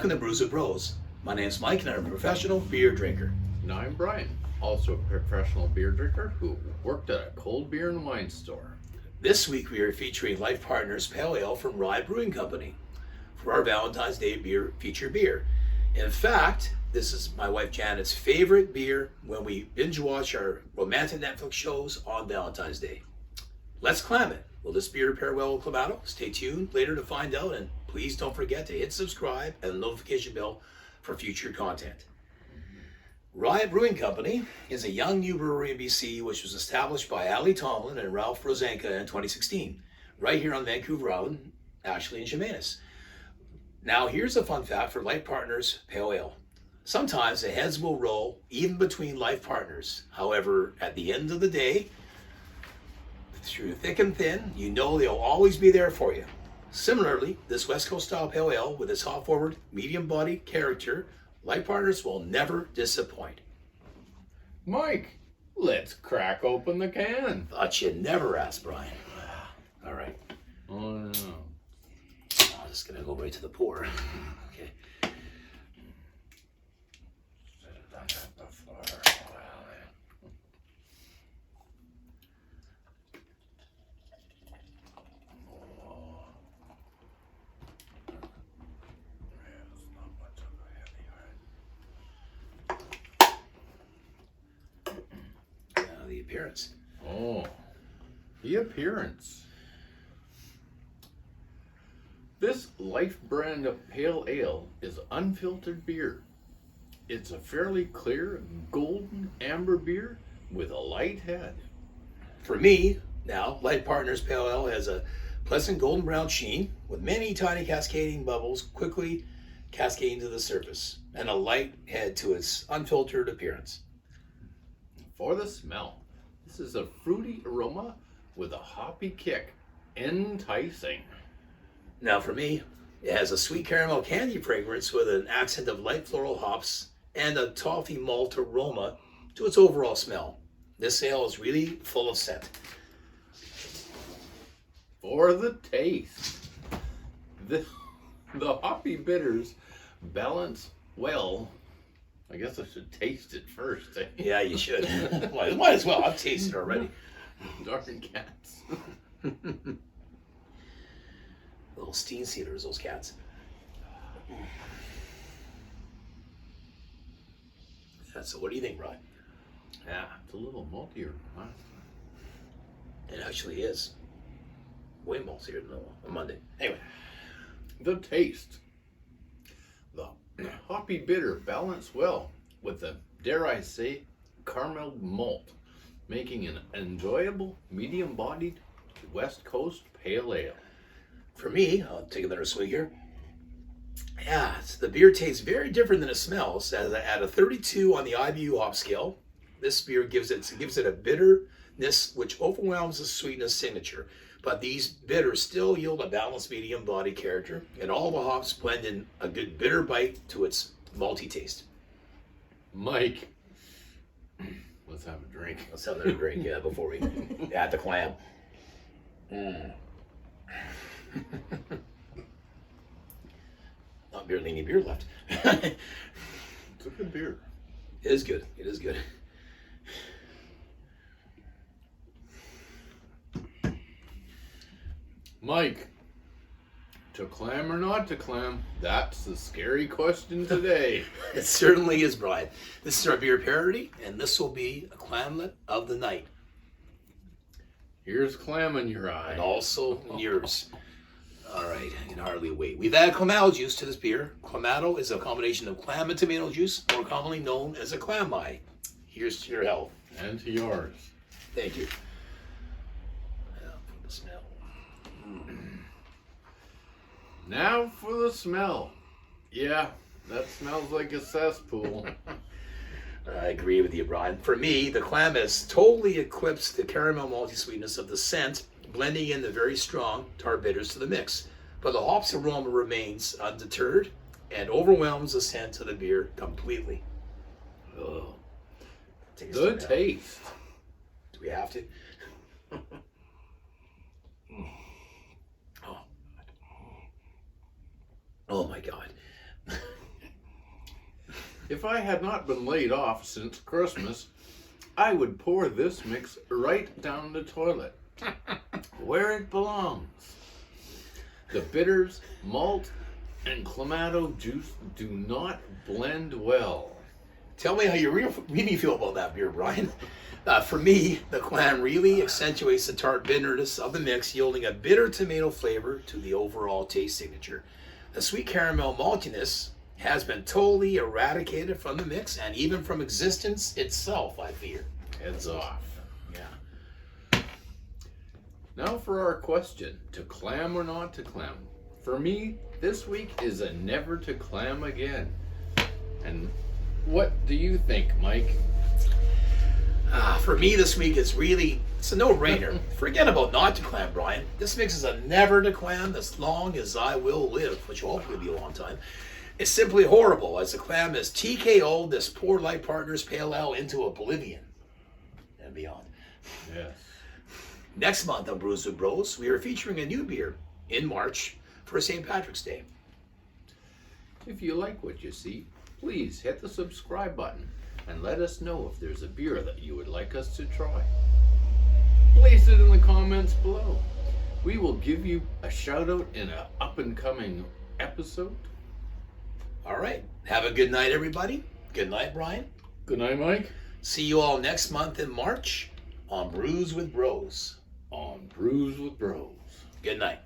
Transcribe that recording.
welcome to Brews with Bros. My name's Mike and I'm a professional beer drinker. And I'm Brian, also a professional beer drinker who worked at a cold beer and wine store. This week we are featuring Life Partners Pale Ale from Riot Brewing Company for our Valentine's Day beer feature beer. In fact, this is my wife Janet's favorite beer when we binge watch our romantic Netflix shows on Valentine's Day. Let's clam it. Will this beer pair well with clamato? Stay tuned later to find out, and please don't forget to hit subscribe and the notification bell for future content. Riot Brewing Company is a young new brewery in BC which was established by Ali Tomlin and Ralph Rosenka in 2016, right here on Vancouver Island, Ashley and Chemainus. Now here's a fun fact for Life Partners Pale Ale. Sometimes the heads will roll even between life partners. However, at the end of the day, through thick and thin, you know they'll always be there for you. Similarly, this West Coast style Pale Ale with its hop-forward, medium-bodied character, Life Partners will never disappoint. Mike, let's crack open the can. Thought you'd never ask, Brian. All right. Oh no. I'm just gonna go right to the pour. Okay. The appearance. Oh, the appearance. This Life brand of Pale Ale is unfiltered beer. It's a fairly clear golden amber beer with a light head. For me, now, Life Partners Pale Ale has a pleasant golden brown sheen with many tiny cascading bubbles quickly cascading to the surface and a light head to its unfiltered appearance. For the smell, this is a fruity aroma with a hoppy kick, enticing. Now for me, it has a sweet caramel candy fragrance with an accent of light floral hops and a toffee malt aroma to its overall smell. This ale is really full of scent. For the taste, the hoppy bitters balance well. I guess I should taste it first. Eh? Yeah, you should. Might as well. I've tasted it already. Darn cats. Little steam sealers, those cats. Yeah, so what do you think, Brian? Yeah, it's a little maltier than last time. It actually is. Way maltier than on Monday. Anyway. The taste. The hoppy bitter balance well with the, dare I say, caramel malt, making an enjoyable medium-bodied West Coast Pale Ale. For me, I'll take another swig here. Yeah, the beer tastes very different than it smells. At a 32 on the IBU hop scale, this beer gives it a bitterness which overwhelms the sweetness signature. But these bitters still yield a balanced medium body character, and all the hops blend in a good bitter bite to its malty taste. Mike, let's have a drink. Let's have another drink before we add the clam. Not barely any beer left. It's a good beer. It is good. It is good. Mike, to clam or not to clam? That's the scary question today. It certainly is, Brian. This is our beer parody, and this will be a clamlet of the night. Here's clam in your eye. And also yours. All right, I can hardly wait. We've added clamato juice to this beer. Clamato is a combination of clam and tomato juice, more commonly known as a clam eye. Here's to your health. And to yours. Thank you. Now for the smell. Now for the smell. Yeah, that smells like a cesspool. I agree with you, Brian. For me, the clam has totally eclipsed the caramel malty sweetness of the scent, blending in the very strong tart bitters to the mix. But the hops aroma remains undeterred and overwhelms the scent of the beer completely. Oh, the taste. Do we have to? Oh my God. If I had not been laid off since Christmas, I would pour this mix right down the toilet, where it belongs. The bitters, malt, and clamato juice do not blend well. Tell me how you really feel about that beer, Brian. For me, the Clam really accentuates the tart bitterness of the mix, yielding a bitter tomato flavor to the overall taste signature. The sweet caramel maltiness has been totally eradicated from the mix and even from existence itself, I fear. Heads off. Yeah. Now for our question, to clam or not to clam? For me, this week is a never to clam again. And what do you think, Mike? For me this week it's a no-brainer. Forget about not to clam, Brian. This mix is a never to clam as long as I will live, which will hopefully be a long time. It's simply horrible as the Clam has TKO'd this poor Life Partners Pale Ale into oblivion and beyond. Yes. Next month on Brews with Bros, we are featuring a new beer in March for St. Patrick's Day. If you like what you see, please hit the subscribe button and let us know if there's a beer that you would like us to try. Place it in the comments below. We will give you a shout out in an up and coming episode. All right. Have a good night, everybody. Good night, Brian. Good night, Mike. See you all next month in March on Brews with Bros. On Brews with Bros. Good night.